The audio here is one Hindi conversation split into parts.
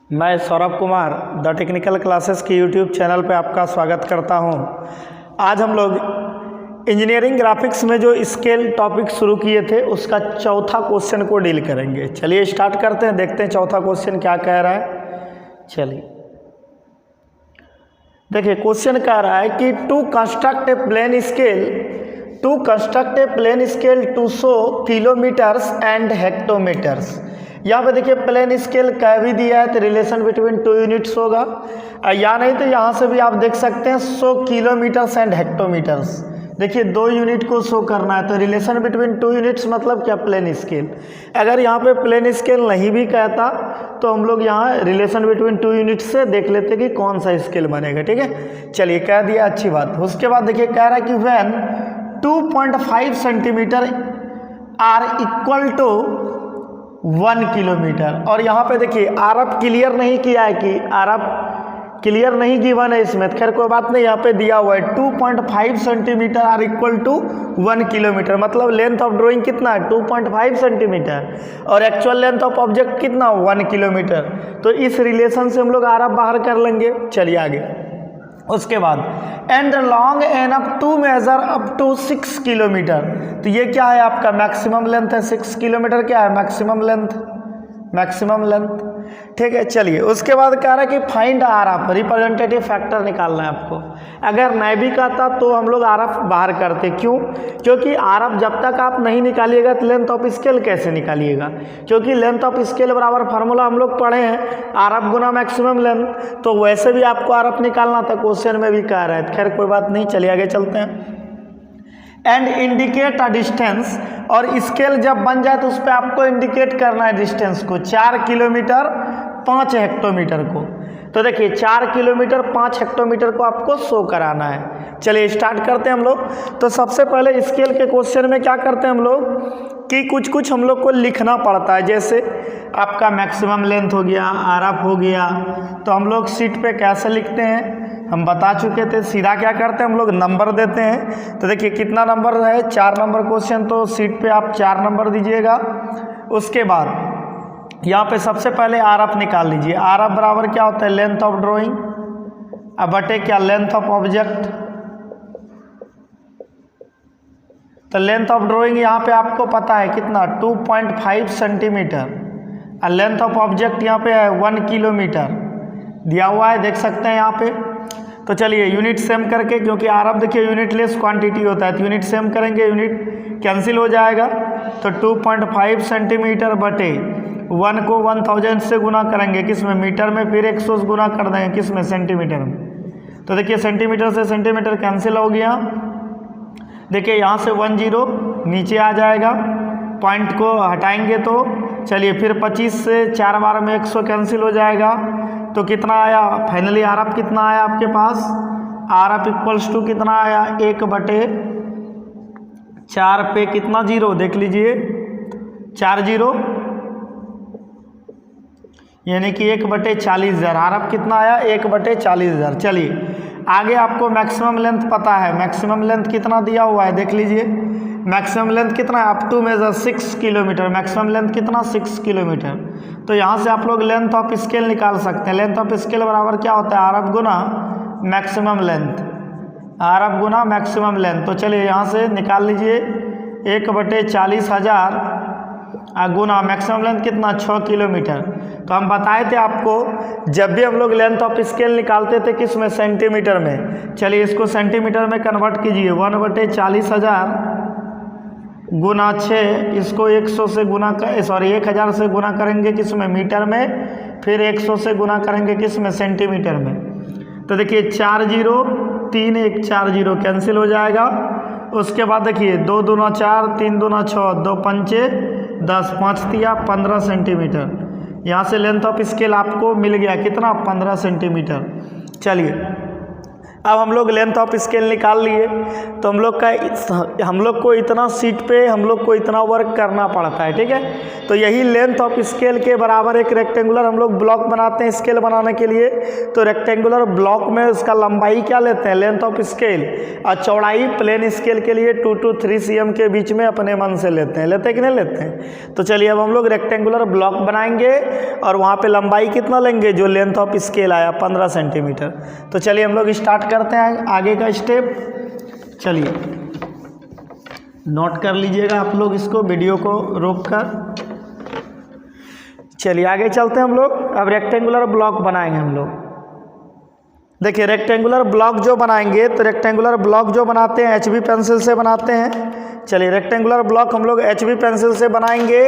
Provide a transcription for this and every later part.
मैं Saurabh Kumar the technical classes की यूट्यूब चैनल पे आपका स्वागत करता हूं। आज हम लोग इंजीनियरिंग ग्राफिक्स में जो स्केल टॉपिक शुरू किए थे उसका चौथा क्वेश्चन को डील करेंगे। चलिए स्टार्ट करते हैं, देखते हैं चौथा क्वेश्चन क्या कह रहा है। चलिए देखिए, क्वेश्चन कह रहा है कि to construct a plain scale to show kilometres and hectometres. यहाँ पे देखिए प्लेन स्केल कह भी दिया है तो रिलेशन बिटवीन टू यूनिट्स होगा, या नहीं तो यहाँ से भी आप देख सकते हैं 100 किलोमीटर्स एंड हेक्टोमीटर्स। देखिए 2 यूनिट को शो करना है तो रिलेशन बिटवीन 2 यूनिट्स मतलब क्या, प्लेन स्केल। अगर यहाँ पे प्लेन स्केल नहीं भी कहता तो हम लोग यहाँ रिलेशन बिटवीन 2 यूनिट्स से देख लेते कि कौन सा स्केल बनेगा। ठीक है, चलिए कह दिया, अच्छी बात। उसके बाद देखिए कह रहा है कि when 2.5 centimetre are equal to 1 kilometre. और यहाँ पे देखिए आरएफ क्लियर नहीं किया है कि आरएफ क्लियर नहीं गिवन है इसमें, खैर कोई बात नहीं, यहाँ पे दिया हुआ है 2.5 centimetre are equal to 1 kilometre. मतलब लेंथ ऑफ ड्राइंग कितना है, 2.5 सेंटीमीटर, और एक्चुअल लेंथ ऑफ ऑब्जेक्ट कितना, 1 किलोमीटर। तो इस रिलेशन से हम लोग आरएफ बाहर कर लेंगे। चलिए आगे। उसके बाद and long enough to measure up to 6 kilometre. तो ये क्या है, आपका मैक्सिमम लेंथ है। 6 किलोमीटर क्या है, मैक्सिमम लेंथ। ठीक है, चलिए उसके बाद कह रहा है कि फाइंड आरएफ, रिप्रेजेंटेटिव फैक्टर निकालना है आपको। अगर नहीं भी कहता तो हम लोग आरएफ बाहर करते, क्यों? क्योंकि आरएफ जब तक आप नहीं निकालिएगा तो लेंथ ऑफ स्केल कैसे निकालिएगा, क्योंकि लेंथ ऑफ स्केल बराबर फार्मूला हम लोग पढ़े हैं आरएफ गुना मैक्सिमम लेंथ, तो वैसे भी आपको आरएफ निकालना था, क्वेश्चन में भी कह रहा है। खैर कोई बात नहीं, चलिए आगे चलते हैं। एंड इंडिकेट अ डिस्टेंस, और स्केल जब बन जाए तो उस पर आपको इंडिकेट करना है डिस्टेंस को, 4 किलोमीटर 5 हेक्टोमीटर को। तो देखिए 4 किलोमीटर 5 हेक्टोमीटर को आपको शो कराना है। चलिए स्टार्ट करते हैं हम लोग। तो सबसे पहले स्केल के क्वेश्चन में क्या करते हैं हम लोग कि कुछ हम लोग को लिखना पड़ता है। जैसे आपका मैक्सिमम लेंथ हो गया, आरएफ हो गया, तो हम लोग शीट पे कैसे लिखते हैं हम बता चुके थे। सीधा क्या करते हैं हम लोग, नंबर देते हैं। तो देखिए कितना नंबर है, 4 नंबर क्वेश्चन, तो शीट पे आप 4 नंबर दीजिएगा। उसके बाद यहाँ पे सबसे पहले आरएफ निकाल लीजिए। आरएफ बराबर क्या होता है, लेंथ ऑफ ड्राइंग अब बटे क्या, लेंथ ऑफ ऑब्जेक्ट। तो लेंथ ऑफ ड्राइंग यहाँ पे आपको पता है कितना, 2.5 सेंटीमीटर, और लेंथ ऑफ ऑब्जेक्ट यहाँ पे है 1 किलोमीटर दिया हुआ है, देख सकते हैं यहाँ पे। तो चलिए यूनिट सेम करके, क्योंकि आरएफ देखिए यूनिट लेस क्वांटिटी होता है, तो यूनिट सेम करेंगे, यूनिट कैंसिल हो जाएगा। तो 2.5 सेंटीमीटर बटे 1 को 1000 से गुना करेंगे, किस में, मीटर में, फिर 100 से गुना कर देंगे, किस में, सेंटीमीटर में। तो देखिए सेंटीमीटर से सेंटीमीटर कैंसिल हो गया। देखिए यहाँ से 10 नीचे आ जाएगा, पॉइंट को हटाएंगे तो चलिए फिर 25 से 4 बार में 100 कैंसिल हो जाएगा। तो कितना आया फाइनली, आरएफ कितना आया आपके पास, आरएफ इक्वल्स टू कितना आया, 1/4 पे कितना जीरो, देख लीजिए 4 जीरो, यानी कि 1/40,000। आरएफ कितना आया, 1/40,000। चलिए आगे आपको मैक्सिमम लेंथ पता है, मैक्सिमम लेंथ कितना दिया हुआ है, देख लीजिए मैक्सिमम लेंथ कितना है, up to measure 6 kilometre. Maximum length कितना, 6 किलोमीटर। तो यहाँ से आप लोग लेंथ ऑफ स्केल निकाल सकते हैं। लेंथ ऑफ स्केल बराबर क्या होता है, आरएफ गुना मैक्सिमम लेंथ, आरएफ गुना मैक्सिमम लेंथ। तो चलिए यहाँ से निकाल लीजिए 1/40,000 गुना मैक्सिमम लेंथ कितना, 6 किलोमीटर। तो हम बताए थे आपको जब भी हम लोग लेंथ ऑफ स्केल निकालते थे किस में, सेंटीमीटर में। चलिए इसको सेंटीमीटर में कन्वर्ट कीजिए, 1/40,000 गुना 6, इसको 100 से गुना 1000 से गुना करेंगे किस में, मीटर में, फिर 100 से गुना करेंगे किस में, सेंटीमीटर में। तो देखिए 4 जीरो 3 1 4 जीरो कैंसिल हो जाएगा। उसके बाद देखिए 2 दूना 4, 3 दूना 6, 2 पंचे 10, 5 तिया 15 सेंटीमीटर। यहाँ से लेंथ ऑफ स्केल आपको मिल गया कितना, 15 सेंटीमीटर। चलिए अब हम लोग लेंथ ऑफ स्केल निकाल लिए, तो हम लोग को इतना सीट पे हम लोग को इतना वर्क करना पड़ता है, ठीक है। तो यही लेंथ ऑफ स्केल के बराबर एक रेक्टेंगुलर हम लोग ब्लॉक बनाते हैं स्केल बनाने के लिए। तो रेक्टेंगुलर ब्लॉक में उसका लंबाई क्या लेते हैं, लेंथ ऑफ स्केल, और चौड़ाई प्लेन स्केल के लिए 2 to 3 cm के बीच में अपने मन से लेते हैं कि नहीं लेते हैं। तो चलिए अब हम लोग रेक्टेंगुलर ब्लॉक बनाएंगे और वहाँ पे लंबाई कितना लेंगे, जो लेंथ ऑफ स्केल आया 15 सेंटीमीटर। तो चलिए हम लोग स्टार्ट करते हैं आगे का स्टेप। चलिए नोट कर लीजिएगा आप लोग इसको, वीडियो को रोक कर। चलिए आगे चलते हैं हम लोग। अब रेक्टेंगुलर ब्लॉक बनाएंगे हम लोग। देखिए रेक्टेंगुलर ब्लॉक जो बनाएंगे, तो रेक्टेंगुलर ब्लॉक जो बनाते हैं HB पेंसिल से बनाते हैं। चलिए रेक्टेंगुलर ब्लॉक हम लोग HB पेंसिल से बनाएंगे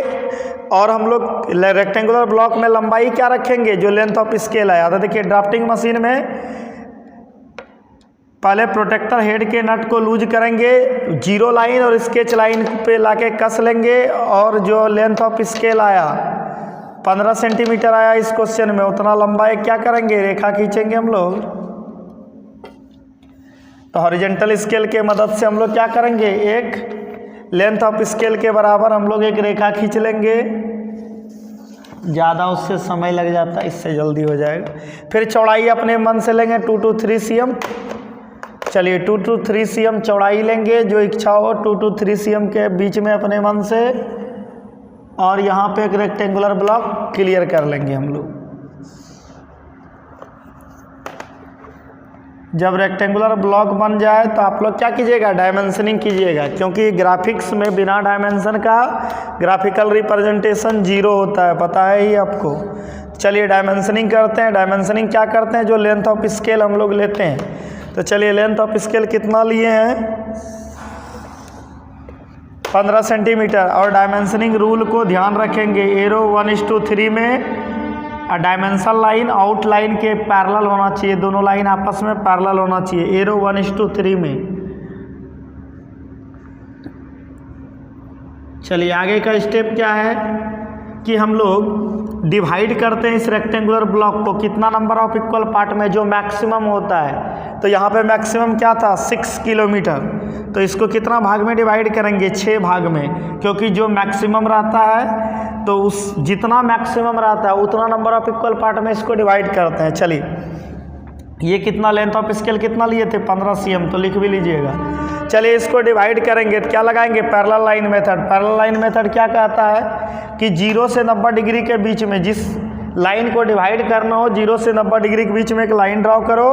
और हम लोग रेक्टेंगुलर ब्लॉक में लंबाई क्या रखेंगे, जो लेंथ ऑफ स्केल आया था। देखिए ड्राफ्टिंग मशीन में पहले प्रोटेक्टर हेड के नट को लूज करेंगे, 0 लाइन और स्केच लाइन पे लाके कस लेंगे, और जो लेंथ ऑफ स्केल आया 15 सेंटीमीटर आया इस क्वेश्चन में, उतना लंबाई क्या करेंगे, रेखा खींचेंगे हम लोग। तो हॉरिजॉन्टल स्केल के मदद से हम लोग क्या करेंगे, एक लेंथ ऑफ स्केल के बराबर हम लोग एक रेखा खींच लेंगे। ज़्यादा उससे समय लग जाता है, इससे जल्दी हो जाएगा। फिर चौड़ाई अपने मन से लेंगे 2 to 3 cm। चलिए 2 to 3 cm चौड़ाई लेंगे, जो इच्छा हो 2 to 3 cm के बीच में अपने मन से, और यहाँ पे एक रेक्टेंगुलर ब्लॉक क्लियर कर लेंगे हम लोग। जब रेक्टेंगुलर ब्लॉक बन जाए तो आप लोग क्या कीजिएगा, डायमेंशनिंग कीजिएगा, क्योंकि ग्राफिक्स में बिना डायमेंशन का ग्राफिकल रिप्रेजेंटेशन 0 होता है, पता है ही आपको। चलिए डायमेंशनिंग करते हैं। डायमेंशनिंग क्या करते हैं, जो लेंथ ऑफ स्केल हम लोग लेते हैं। तो चलिए लेंथ ऑफ स्केल कितना लिए हैं, 15 सेंटीमीटर। और डायमेंशनिंग रूल को ध्यान रखेंगे, एरो 1:3 में, और डायमेंशन लाइन आउट लाइन के पैरेलल होना चाहिए, दोनों लाइन आपस में पैरेलल होना चाहिए, एरो 1:3 में। चलिए आगे का स्टेप क्या है कि हम लोग डिवाइड करते हैं इस रेक्टेंगुलर ब्लॉक को कितना नंबर ऑफ इक्वल पार्ट में, जो मैक्सिमम होता है। तो यहाँ पे मैक्सिमम क्या था, 6 किलोमीटर। तो इसको कितना भाग में डिवाइड करेंगे, 6 भाग में, क्योंकि जो मैक्सिमम रहता है तो उस जितना मैक्सिमम रहता है उतना नंबर ऑफ इक्वल पार्ट में इसको डिवाइड करते हैं। चलिए ये कितना लेंथ ऑफ स्केल कितना लिए थे, 15 cm, तो लिख भी लीजिएगा। चलिए इसको डिवाइड करेंगे तो क्या लगाएंगे, parallel line method. Parallel line method क्या कहता है कि 0 से 90 डिग्री के बीच में, जिस लाइन को डिवाइड करना हो 0 से 90 डिग्री के बीच में एक लाइन ड्रॉ करो,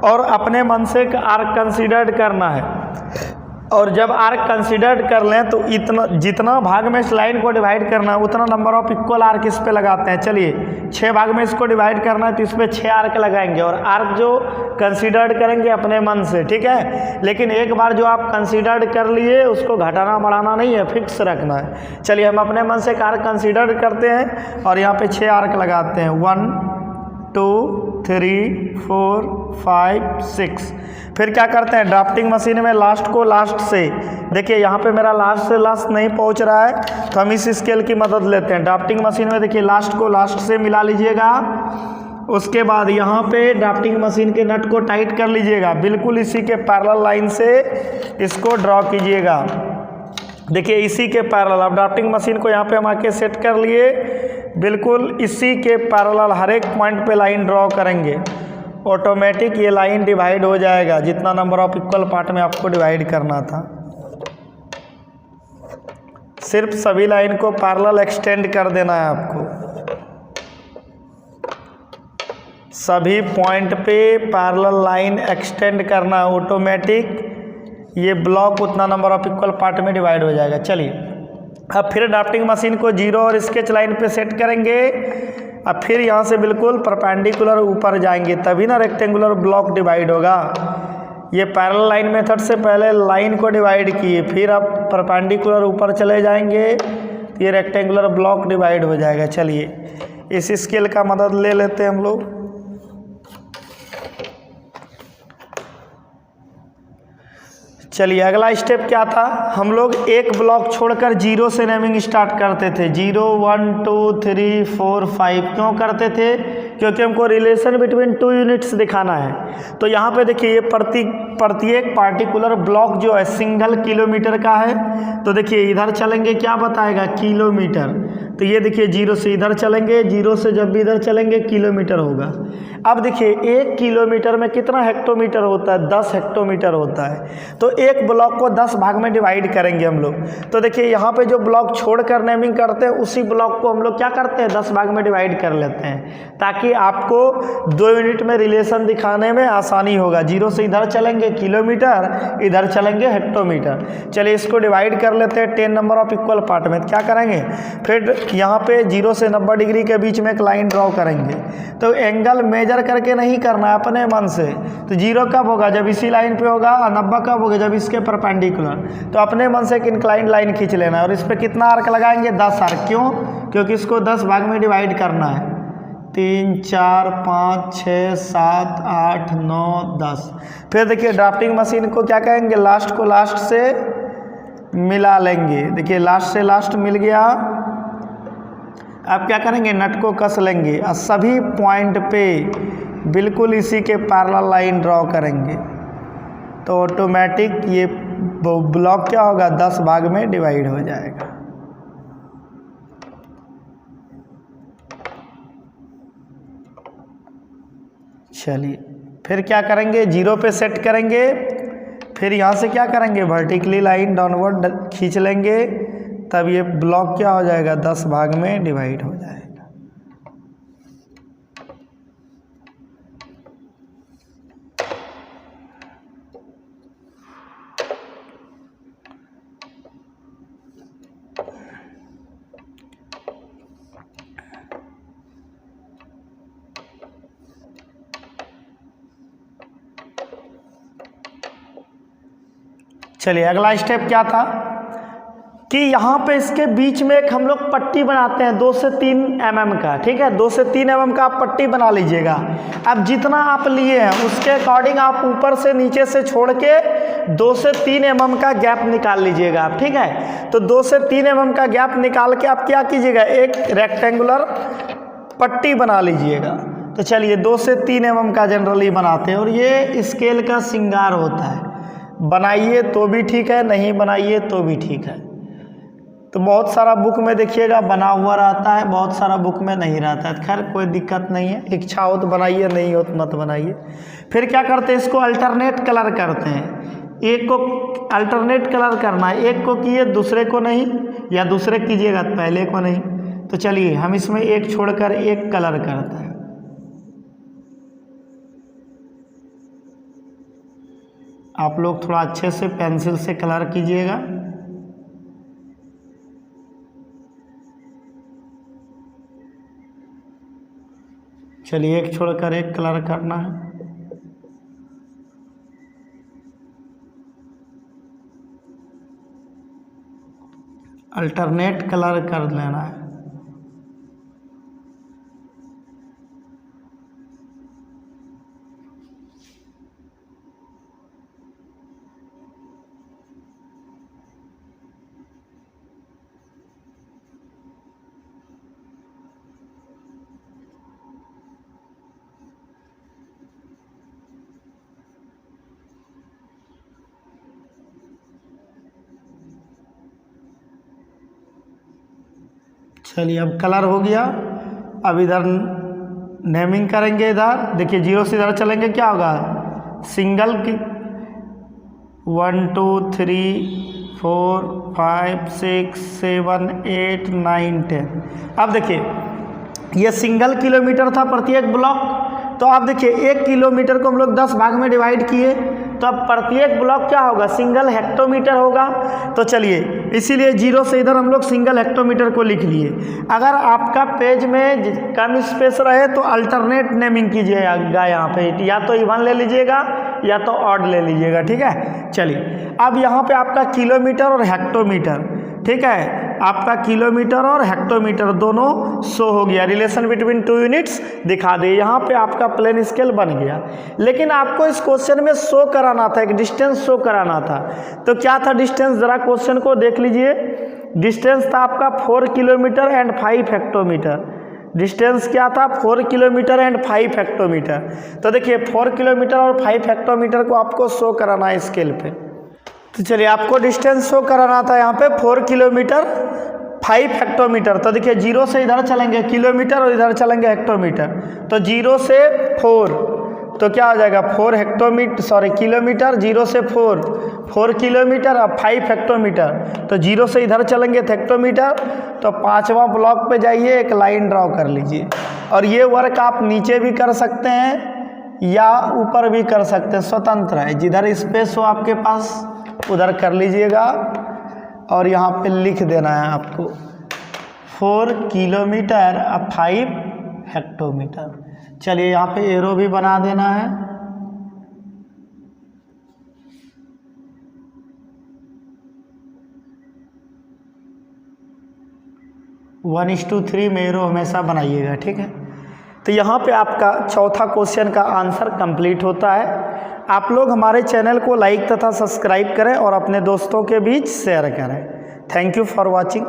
और अपने मन से एक आर्क कंसीडर्ड करना है। और जब आर्क कंसीडर्ड कर लें तो इतना जितना भाग में इस लाइन को डिवाइड करना है उतना नंबर ऑफ इक्वल आर्क इस पे लगाते हैं। चलिए 6 भाग में इसको डिवाइड करना है तो इस पर 6 आर्क लगाएंगे, और आर्क जो कंसीडर्ड करेंगे अपने मन से, ठीक है। लेकिन एक बार जो आप कंसीडर्ड कर लिए उसको घटाना बढ़ाना नहीं है, फिक्स रखना है। चलिए हम अपने मन से एक आर्क कंसीडर्ड करते हैं और यहाँ पे 6 आर्क लगाते हैं, 1 2 3 4 5 6। फिर क्या करते हैं, ड्राफ्टिंग मशीन में लास्ट को लास्ट से, देखिए यहाँ पे मेरा लास्ट से लास्ट नहीं पहुँच रहा है तो हम इस स्केल की मदद लेते हैं। ड्राफ्टिंग मशीन में देखिए लास्ट को लास्ट से मिला लीजिएगा। उसके बाद यहाँ पे ड्राफ्टिंग मशीन के नट को टाइट कर लीजिएगा, बिल्कुल इसी के पैरेलल लाइन से इसको ड्रॉ कीजिएगा। देखिए इसी के पैरेलल, अब ड्राफ्टिंग मशीन को यहाँ पे हम आके सेट कर लिए, बिल्कुल इसी के पैरेलल हर एक पॉइंट पे लाइन ड्रॉ करेंगे, ऑटोमेटिक ये लाइन डिवाइड हो जाएगा जितना नंबर ऑफ इक्वल पार्ट में आपको डिवाइड करना था। सिर्फ सभी लाइन को पैरेलल एक्सटेंड कर देना है आपको, सभी पॉइंट पे पैरेलल लाइन एक्सटेंड करना है, ऑटोमेटिक ये ब्लॉक उतना नंबर ऑफ इक्वल पार्ट में डिवाइड हो जाएगा। चलिए अब फिर ड्राफ्टिंग मशीन को 0 और स्केच लाइन पे सेट करेंगे। अब फिर यहाँ से बिल्कुल परपेंडिकुलर ऊपर जाएंगे, तभी ना रेक्टेंगुलर ब्लॉक डिवाइड होगा। ये पैरेलल लाइन मेथड से पहले लाइन को डिवाइड किए, फिर आप परपेंडिकुलर ऊपर चले जाएंगे, ये रेक्टेंगुलर ब्लॉक डिवाइड हो जाएगा। चलिए इस स्केल का मदद ले लेते हैं हम लोग। चलिए अगला स्टेप क्या था, हम लोग एक ब्लॉक छोड़कर 0 से नेमिंग स्टार्ट करते थे, 0 1 2 3 4 5। क्यों करते थे, क्योंकि हमको रिलेशन बिटवीन टू यूनिट्स दिखाना है। तो यहाँ पे देखिए ये प्रत्येक पार्टिकुलर ब्लॉक जो है सिंगल किलोमीटर का है। तो देखिए इधर चलेंगे क्या बताएगा, किलोमीटर। तो ये देखिए 0 से इधर चलेंगे, 0 से जब भी इधर चलेंगे किलोमीटर होगा। अब देखिए 1 किलोमीटर में कितना हेक्टोमीटर होता है, 10 हेक्टोमीटर होता है। तो एक ब्लॉक को 10 भाग में डिवाइड करेंगे हम लोग। तो देखिए यहाँ पे जो ब्लॉक छोड़कर नेमिंग करते हैं उसी ब्लॉक को हम लोग क्या करते हैं, 10 भाग में डिवाइड कर लेते हैं, ताकि आपको 2 यूनिट में रिलेशन दिखाने में आसानी होगा। 0 से इधर चलेंगे किलोमीटर, इधर चलेंगे हेक्टोमीटर। चलिए इसको डिवाइड कर लेते हैं 10 नंबर ऑफ इक्वल पार्ट में। क्या करेंगे, फिर यहाँ पे 0 से 90 डिग्री के बीच में एक लाइन ड्रॉ करेंगे। तो एंगल मेजर करके नहीं करना है अपने मन से। तो 0 कब होगा, जब इसी लाइन पे होगा, और 90 कब होगा, जब इसके परपेंडिकुलर। तो अपने मन से एक इंक्लाइंड लाइन खींच लेना है और इस पर कितना आर्क लगाएंगे, 10 आर्क। क्यों, क्योंकि इसको 10 भाग में डिवाइड करना है। 3 4 5 6 7 8 9 10। फिर देखिए ड्राफ्टिंग मशीन को क्या कहेंगे, लास्ट को लास्ट से मिला लेंगे। देखिए लास्ट से लास्ट मिल गया। अब क्या करेंगे, नट को कस लेंगे और सभी पॉइंट पे बिल्कुल इसी के पैरेलल लाइन ड्रॉ करेंगे। तो ऑटोमेटिक ये ब्लॉक क्या होगा, 10 भाग में डिवाइड हो जाएगा। चलिए फिर क्या करेंगे, 0 पे सेट करेंगे। फिर यहाँ से क्या करेंगे, वर्टिकली लाइन डाउनवर्ड खींच लेंगे। तब ये ब्लॉक क्या हो जाएगा, 10 भाग में डिवाइड हो जाएगा। चलिए अगला स्टेप क्या था कि यहाँ पे इसके बीच में एक हम लोग पट्टी बनाते हैं 2 से 3 mm का। ठीक है, 2 से 3 mm का आप पट्टी बना लीजिएगा। अब जितना आप लिए हैं उसके अकॉर्डिंग आप ऊपर से नीचे से छोड़ के 2 से 3 mm का गैप निकाल लीजिएगा आप। ठीक है, तो 2 से 3 mm का गैप निकाल के आप क्या कीजिएगा, एक रेक्टेंगुलर पट्टी बना लीजिएगा। तो चलिए 2 से 3 mm का जनरली बनाते हैं और ये स्केल का श्रृंगार होता है। बनाइए तो भी ठीक है, नहीं बनाइए तो भी ठीक है। तो बहुत सारा बुक में देखिएगा बना हुआ रहता है, बहुत सारा बुक में नहीं रहता है। खैर कोई दिक्कत नहीं है, इच्छा हो तो बनाइए, नहीं हो तो मत बनाइए। फिर क्या करते हैं, इसको अल्टरनेट कलर करते हैं। एक को अल्टरनेट कलर करना है, एक को किए दूसरे को नहीं, या दूसरे कीजिएगा पहले को नहीं। तो चलिए हम इसमें एक छोड़कर एक कलर करते हैं। आप लोग थोड़ा अच्छे से पेंसिल से कलर कीजिएगा। चलिए एक छोड़कर एक कलर करना है। अल्टरनेट कलर कर लेना है। चलिए अब कलर हो गया। अब इधर नेमिंग करेंगे। इधर देखिए 0 से इधर चलेंगे, क्या होगा, सिंगल की 1 2 3 4 5 6 7 8 9 10। अब देखिए ये सिंगल किलोमीटर था प्रत्येक ब्लॉक। तो आप देखिए 1 किलोमीटर को हम लोग 10 भाग में डिवाइड किए, तो अब प्रत्येक ब्लॉक क्या होगा, सिंगल हेक्टोमीटर होगा। तो चलिए इसीलिए 0 से इधर हम लोग सिंगल हेक्टोमीटर को लिख लिए। अगर आपका पेज में कम स्पेस रहे तो अल्टरनेट नेमिंग कीजिएगा। यहाँ पे या तो इवन ले लीजिएगा या तो ऑड ले लीजिएगा। ठीक है, चलिए अब यहाँ पे आपका किलोमीटर और हेक्टोमीटर, ठीक है, आपका किलोमीटर और हेक्टोमीटर दोनों शो हो गया। रिलेशन बिटवीन टू यूनिट्स दिखा दे। यहाँ पे आपका प्लेन स्केल बन गया। लेकिन आपको इस क्वेश्चन में शो कराना था, एक डिस्टेंस शो कराना था। तो क्या था डिस्टेंस, जरा क्वेश्चन को देख लीजिए। डिस्टेंस था आपका 4 किलोमीटर एंड 5 हेक्टोमीटर। डिस्टेंस क्या था 4 किलोमीटर एंड 5 हेक्टोमीटर। तो देखिए 4 किलोमीटर और 5 हेक्टोमीटर को आपको शो कराना है स्केल पे। तो चलिए आपको डिस्टेंस शो कराना था यहाँ पे 4 किलोमीटर 5 हेक्टोमीटर। तो देखिए 0 से इधर चलेंगे किलोमीटर और इधर चलेंगे हेक्टोमीटर। तो 0 से 4 तो क्या हो जाएगा 4 किलोमीटर, 0 से 4 किलोमीटर और 5 हेक्टोमीटर। तो 0 से इधर चलेंगे हेक्टोमीटर। तो 5वां ब्लॉक पे जाइए, एक लाइन ड्रॉ कर लीजिए। और ये वर्क आप नीचे भी कर सकते हैं या ऊपर भी कर सकते हैं, स्वतंत्र है, जिधर स्पेस हो आपके पास उधर कर लीजिएगा। और यहाँ पे लिख देना है आपको 4 किलोमीटर और 5 हेक्टोमीटर। चलिए यहाँ पे एरो भी बना देना है। वन इस टू 3 में एरो हमेशा बनाइएगा, ठीक है। तो यहाँ पे आपका चौथा क्वेश्चन का आंसर कंप्लीट होता है। आप लोग हमारे चैनल को लाइक तथा सब्सक्राइब करें और अपने दोस्तों के बीच शेयर करें। Thank you for watching.